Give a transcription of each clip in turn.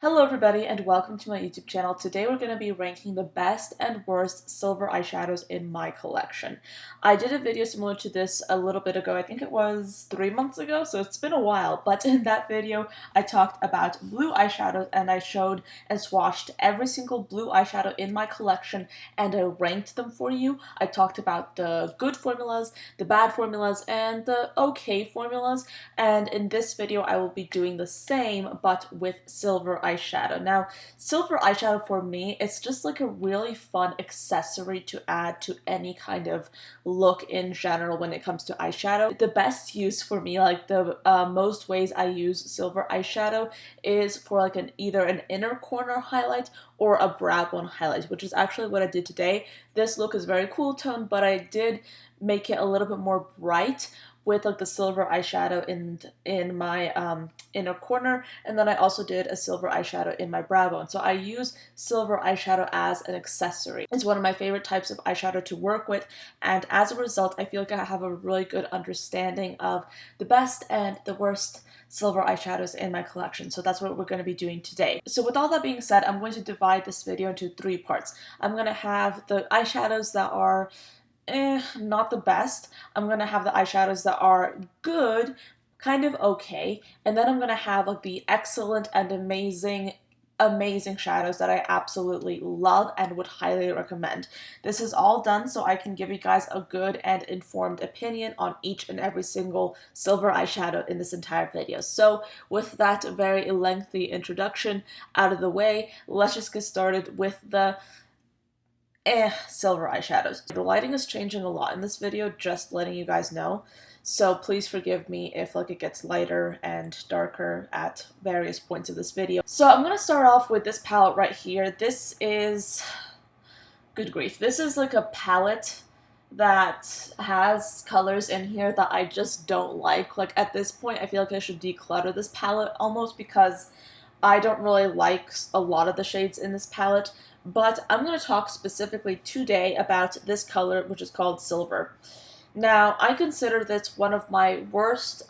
Hello everybody and welcome to my YouTube channel. Today we're going to be ranking the best and worst silver eyeshadows in my collection. I did a video similar to this a little bit ago. I think it was 3 months ago, so it's been a while. But in that video I talked about blue eyeshadows and I showed and swatched every single blue eyeshadow in my collection and I ranked them for you. I talked about the good formulas, the bad formulas, and the okay formulas. And in this video I will be doing the same but with silver eyeshadow. Now, silver eyeshadow for me, it's just like a really fun accessory to add to any kind of look in general when it comes to eyeshadow. The best use for me, like the most ways I use silver eyeshadow is for like either an inner corner highlight or a brow bone highlight, which is actually what I did today. This look is very cool tone, but I did make it a little bit more bright with like the silver eyeshadow in my inner corner, and then I also did a silver eyeshadow in my brow bone. So I use silver eyeshadow as an accessory. It's one of my favorite types of eyeshadow to work with, and as a result I feel like I have a really good understanding of the best and the worst silver eyeshadows in my collection. So that's what we're going to be doing today. So with all that being said, I'm going to divide this video into 3 parts. I'm going to have the eyeshadows that are not the best. I'm gonna have the eyeshadows that are good, kind of okay, and then I'm gonna have like the excellent and amazing shadows that I absolutely love and would highly recommend. This is all done so I can give you guys a good and informed opinion on each and every single silver eyeshadow in this entire video. So with that very lengthy introduction out of the way, let's just get started with the silver eyeshadows. The lighting is changing a lot in this video, just letting you guys know. So please forgive me if like it gets lighter and darker at various points of this video. So I'm gonna start off with this palette right here. This is, good grief, this is like a palette that has colors in here that I just don't like. Like at this point I feel like I should declutter this palette almost because I don't really like a lot of the shades in this palette. But I'm going to talk specifically today about this color, which is called Silver. Now, I consider this one of my worst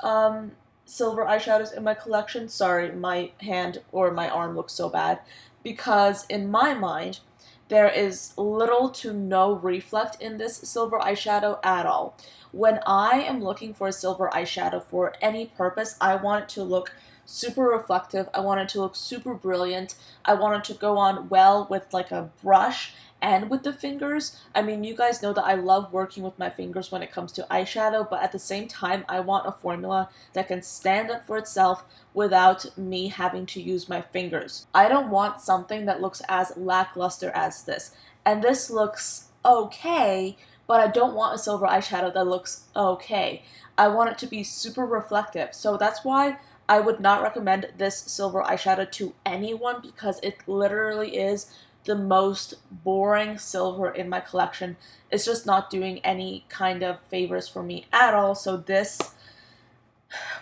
silver eyeshadows in my collection. Sorry, my hand or my arm looks so bad. Because in my mind, there is little to no reflect in this silver eyeshadow at all. When I am looking for a silver eyeshadow for any purpose, I want it to look super reflective. I want it to look super brilliant. I want it to go on well with like a brush and with the fingers. I mean, you guys know that I love working with my fingers when it comes to eyeshadow, but at the same time, I want a formula that can stand up for itself without me having to use my fingers. I don't want something that looks as lackluster as this. And this looks okay, but I don't want a silver eyeshadow that looks okay. I want it to be super reflective. So that's why I would not recommend this silver eyeshadow to anyone because it literally is the most boring silver in my collection. It's just not doing any kind of favors for me at all, so this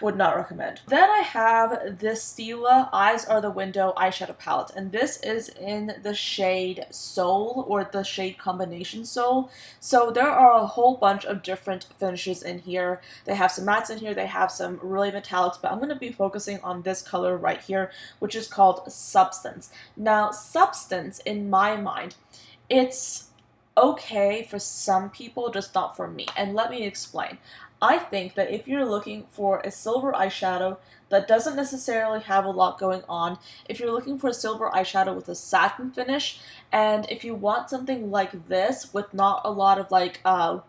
would not recommend. Then I have this Stila Eyes Are the Window eyeshadow palette, and this is in the shade Soul, or the shade combination Soul. So there are a whole bunch of different finishes in here. They have some mattes in here, they have some really metallics, but I'm going to be focusing on this color right here, which is called Substance. Now, Substance, in my mind, it's okay for some people, just not for me, and let me explain. I think that if you're looking for a silver eyeshadow that doesn't necessarily have a lot going on, if you're looking for a silver eyeshadow with a satin finish, and if you want something like this with not a lot of like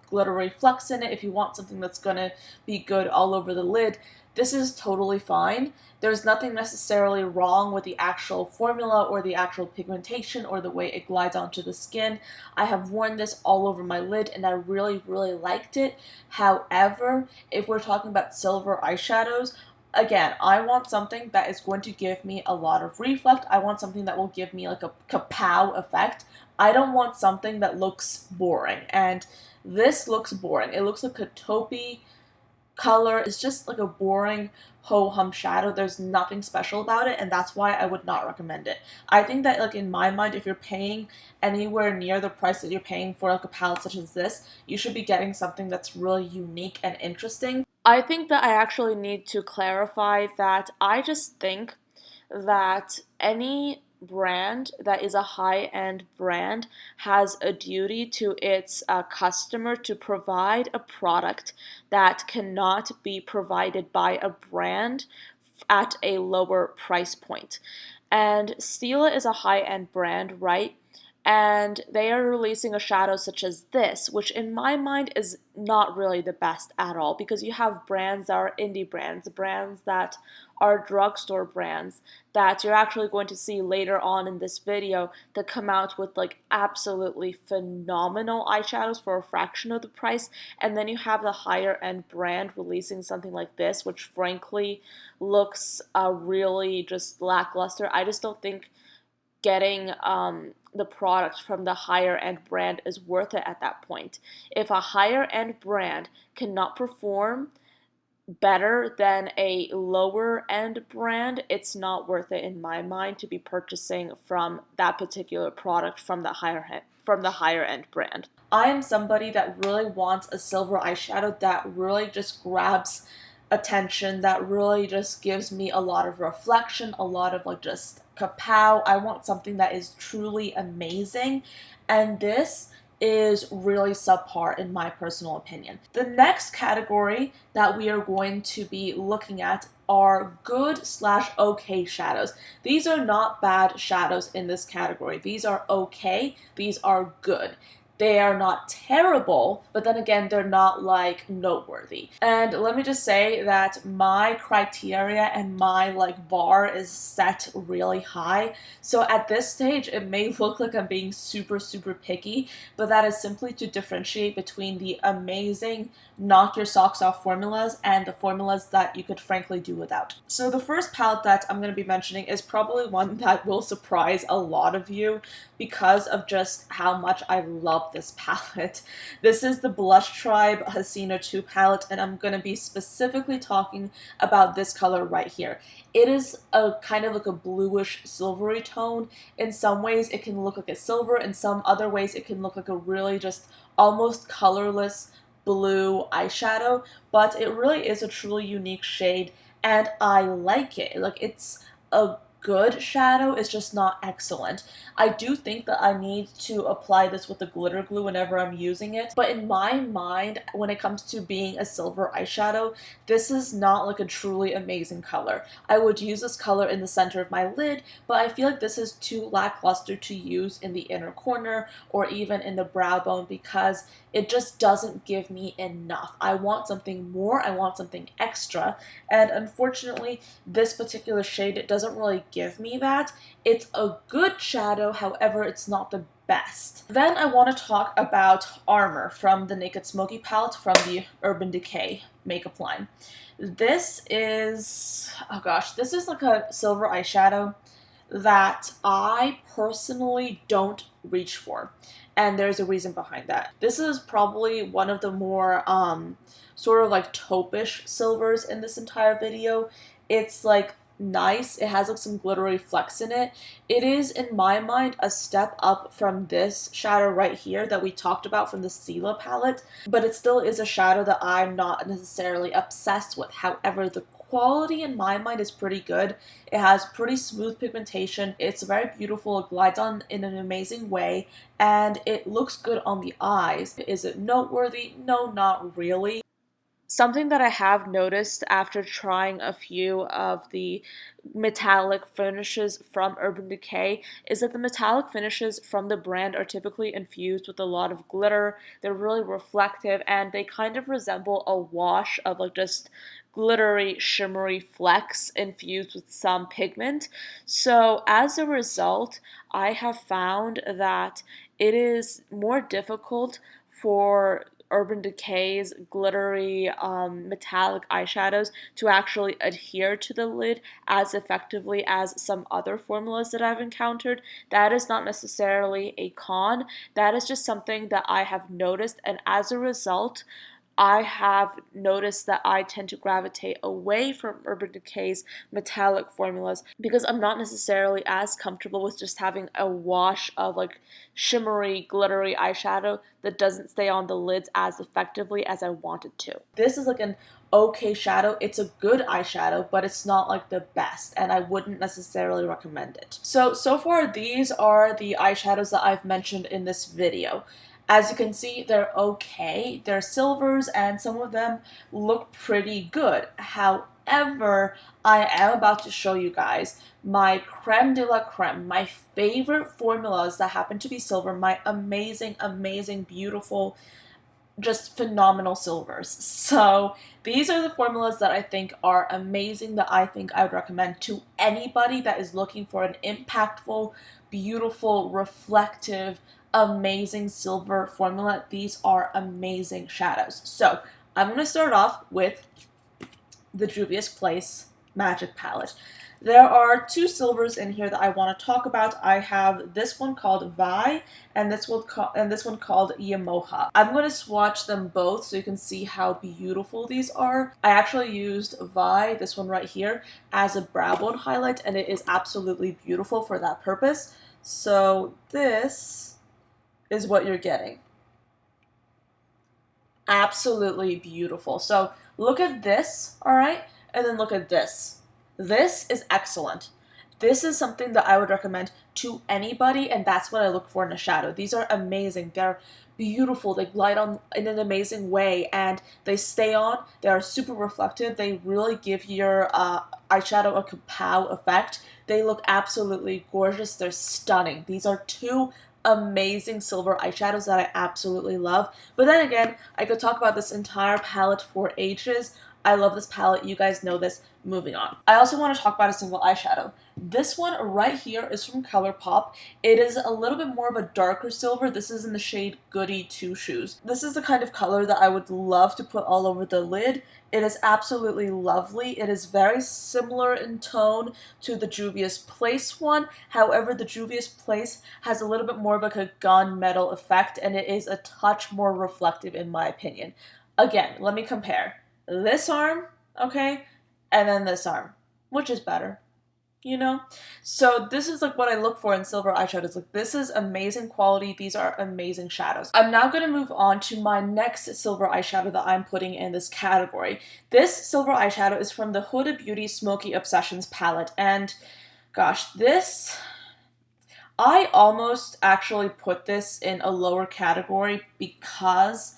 glittery flecks in it, if you want something that's gonna be good all over the lid, this is totally fine. There's nothing necessarily wrong with the actual formula or the actual pigmentation or the way it glides onto the skin. I have worn this all over my lid and I really, really liked it. However, if we're talking about silver eyeshadows, again, I want something that is going to give me a lot of reflect. I want something that will give me like a kapow effect. I don't want something that looks boring, and this looks boring. It looks like a taupey color. Is just like a boring ho-hum shadow. There's nothing special about it, and that's why I would not recommend it. I think that like in my mind, if you're paying anywhere near the price that you're paying for like a palette such as this, you should be getting something that's really unique and interesting. I think that I actually need to clarify that I just think that any brand that is a high-end brand has a duty to its customer to provide a product that cannot be provided by a brand at a lower price point. And Stila is a high-end brand, right? And they are releasing a shadow such as this, which in my mind is not really the best at all, because you have brands that are indie brands, brands that are drugstore brands that you're actually going to see later on in this video that come out with like absolutely phenomenal eyeshadows for a fraction of the price. And then you have the higher end brand releasing something like this, which frankly looks really just lackluster. I just don't think getting the product from the higher end brand is worth it at that point. If a higher end brand cannot perform better than a lower end brand, it's not worth it in my mind to be purchasing from that particular product from the higher end brand. I am somebody that really wants a silver eyeshadow that really just grabs attention, that really just gives me a lot of reflection, a lot of like just kapow. I want something that is truly amazing, and this is really subpar in my personal opinion. The next category that we are going to be looking at are good/okay shadows. These are not bad shadows in this category. These are okay, these are good. They are not terrible, but then again, they're not like noteworthy. And let me just say that my criteria and my like bar is set really high. So at this stage, it may look like I'm being super, super picky, but that is simply to differentiate between the amazing knock your socks off formulas and the formulas that you could frankly do without. So the first palette that I'm going to be mentioning is probably one that will surprise a lot of you because of just how much I love this palette. This is the Blush Tribe Hasina 2 palette, and I'm going to be specifically talking about this color right here. It is a kind of like a bluish silvery tone. In some ways it can look like a silver, in some other ways it can look like a really just almost colorless blue eyeshadow, but it really is a truly unique shade and I like it. Like, it's a good shadow, it's just not excellent. I do think that I need to apply this with the glitter glue whenever I'm using it, but in my mind, when it comes to being a silver eyeshadow, this is not like a truly amazing color. I would use this color in the center of my lid, but I feel like this is too lackluster to use in the inner corner or even in the brow bone because it just doesn't give me enough. I want something more, I want something extra, and unfortunately, this particular shade, it doesn't really give me that. It's a good shadow, however, it's not the best. Then I want to talk about Armor from the Naked Smoky palette from the Urban Decay makeup line. This is, oh gosh, this is like a silver eyeshadow that I personally don't reach for. And there's a reason behind that. This is probably one of the more sort of like taupe-ish silvers in this entire video. It's like nice. It has like some glittery flecks in it. It is, in my mind, a step up from this shadow right here that we talked about from the Stila palette, but it still is a shadow that I'm not necessarily obsessed with. However, the quality in my mind is pretty good. It has pretty smooth pigmentation. It's very beautiful. It glides on in an amazing way, and it looks good on the eyes. Is it noteworthy? No, not really. Something that I have noticed after trying a few of the metallic finishes from Urban Decay is that the metallic finishes from the brand are typically infused with a lot of glitter. They're really reflective and they kind of resemble a wash of like just glittery, shimmery flecks infused with some pigment. So as a result, I have found that it is more difficult for Urban Decay's glittery metallic eyeshadows to actually adhere to the lid as effectively as some other formulas that I've encountered. That is not necessarily a con. That is just something that I have noticed, and as a result, I have noticed that I tend to gravitate away from Urban Decay's metallic formulas because I'm not necessarily as comfortable with just having a wash of like shimmery, glittery eyeshadow that doesn't stay on the lids as effectively as I want it to. This is like an okay shadow. It's a good eyeshadow, but it's not like the best, and I wouldn't necessarily recommend it. So far, these are the eyeshadows that I've mentioned in this video. As you can see, they're okay. They're silvers, and some of them look pretty good. However, I am about to show you guys my creme de la creme, my favorite formulas that happen to be silver, my amazing, amazing, beautiful, just phenomenal silvers. So these are the formulas that I think are amazing, that I think I would recommend to anybody that is looking for an impactful, beautiful, reflective, amazing silver formula. These are amazing shadows. So I'm going to start off with the Juvia's Place Magic Palette. There are two silvers in here that I want to talk about. I have this one called Vi and this one called Yamoha. I'm going to swatch them both so you can see how beautiful these are. I actually used Vi, this one right here, as a brow bone highlight, and it is absolutely beautiful for that purpose. So this is what you're getting. Absolutely beautiful. So look at this, all right? And then look at this. This is excellent. This is something that I would recommend to anybody, and that's what I look for in a shadow. These are amazing. They're beautiful. They glide on in an amazing way, and they stay on. They are super reflective. They really give your eyeshadow a kapow effect. They look absolutely gorgeous. They're stunning. These are two amazing silver eyeshadows that I absolutely love. But then again, I could talk about this entire palette for ages. I love this palette. You guys know this. Moving on. I also want to talk about a single eyeshadow. This one right here is from ColourPop. It is a little bit more of a darker silver. This is in the shade Goody Two Shoes. This is the kind of color that I would love to put all over the lid. It is absolutely lovely. It is very similar in tone to the Juvia's Place one. However, the Juvia's Place has a little bit more of like a gunmetal effect, and it is a touch more reflective in my opinion. Again, let me compare. This arm, okay, and then this arm. Which is better? You know? So this is like what I look for in silver eyeshadows. Like, this is amazing quality. These are amazing shadows. I'm now going to move on to my next silver eyeshadow that I'm putting in this category. This silver eyeshadow is from the Huda Beauty Smoky Obsessions palette. And gosh, this... I almost actually put this in a lower category because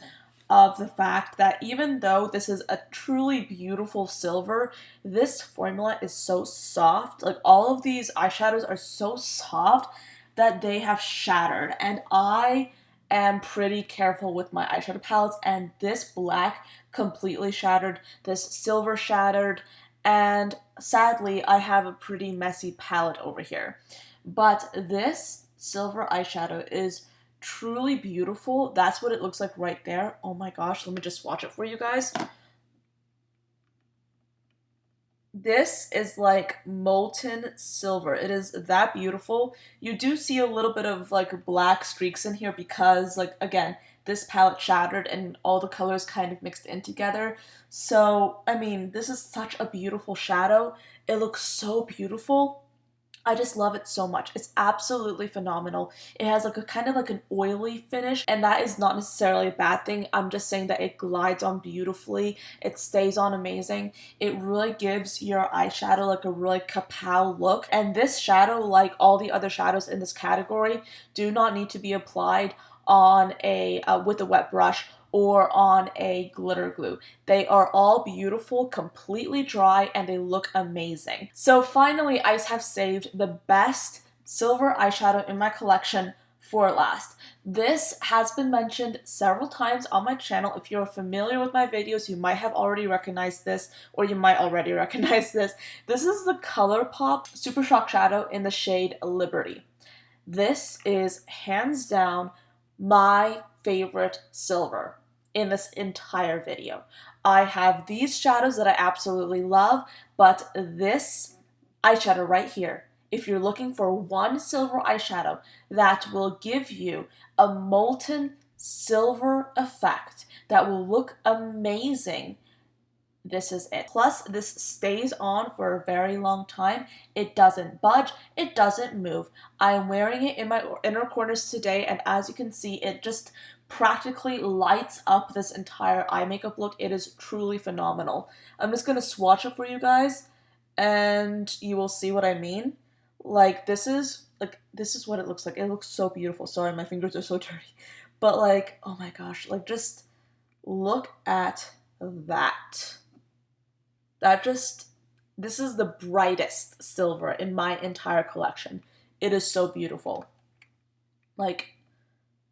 of the fact that even though this is a truly beautiful silver, this formula is so soft. Like, all of these eyeshadows are so soft that they have shattered, and I am pretty careful with my eyeshadow palettes, and this black completely shattered, this silver shattered, and sadly I have a pretty messy palette over here. But this silver eyeshadow is truly beautiful. That's what it looks like right there. Oh my gosh, let me just swatch it for you guys. This is like molten silver. It is that beautiful. You do see a little bit of like black streaks in here because, like, again, this palette shattered and all the colors kind of mixed in together. So, I mean, this is such a beautiful shadow. It looks so beautiful. I just love it so much. It's absolutely phenomenal. It has like a kind of like an oily finish, and that is not necessarily a bad thing. I'm just saying that it glides on beautifully. It stays on amazing. It really gives your eyeshadow like a really kapow look. And this shadow, like all the other shadows in this category, do not need to be applied on a with a wet brush or on a glitter glue. They are all beautiful, completely dry, and they look amazing. So finally, I have saved the best silver eyeshadow in my collection for last. This has been mentioned several times on my channel. If you're familiar with my videos, you might have already recognized this, or you might already recognize this. This is the ColourPop Super Shock Shadow in the shade Liberty. This is hands down my favorite silver in this entire video. I have these shadows that I absolutely love, but this eyeshadow right here, if you're looking for one silver eyeshadow that will give you a molten silver effect that will look amazing, this is it. Plus, this stays on for a very long time. It doesn't budge. It doesn't move. I'm wearing it in my inner corners today, and as you can see, it just practically lights up this entire eye makeup look. It is truly phenomenal. I'm just gonna swatch it for you guys and you will see what I mean. Like this is what it looks like. It looks so beautiful. Sorry, my fingers are so dirty. But like, oh my gosh, like just look at that. This is the brightest silver in my entire collection. It is so beautiful. Like,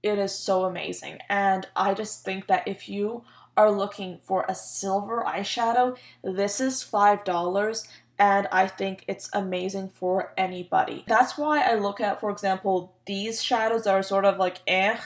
it is so amazing. And I just think that if you are looking for a silver eyeshadow, this is $5. And I think it's amazing for anybody. That's why I look at, for example, these shadows that are sort of like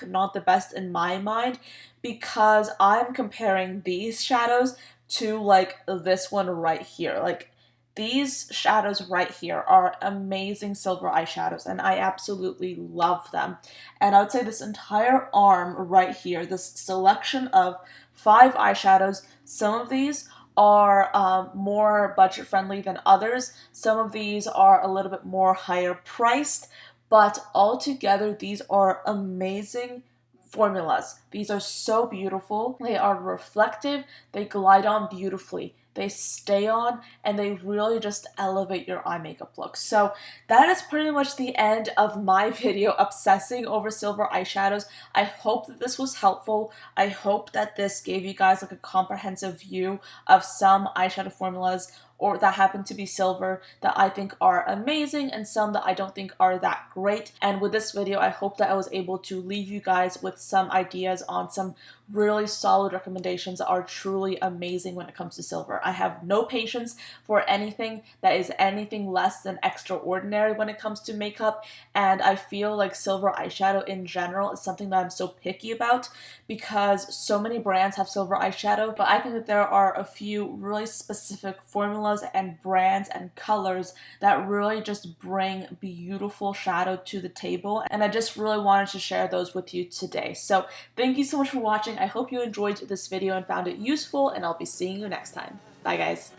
not the best in my mind, because I'm comparing these shadows to like this one right here. Like these shadows right here are amazing silver eyeshadows and I absolutely love them. And I would say this entire arm right here, this selection of 5 eyeshadows, some of these are more budget friendly than others. Some of these are a little bit more higher priced, but altogether these are amazing formulas. These are so beautiful. They are reflective, they glide on beautifully, they stay on, and they really just elevate your eye makeup look. So that is pretty much the end of my video obsessing over silver eyeshadows. I hope that this was helpful. I hope that this gave you guys like a comprehensive view of some eyeshadow formulas or that happen to be silver that I think are amazing and some that I don't think are that great. And with this video, I hope that I was able to leave you guys with some ideas on some really solid recommendations that are truly amazing when it comes to silver. I have no patience for anything that is anything less than extraordinary when it comes to makeup, and I feel like silver eyeshadow in general is something that I'm so picky about because so many brands have silver eyeshadow, but I think that there are a few really specific formulas and brands and colors that really just bring beautiful shadow to the table, and I just really wanted to share those with you today. So thank you so much for watching. I hope you enjoyed this video and found it useful, and I'll be seeing you next time. Bye guys.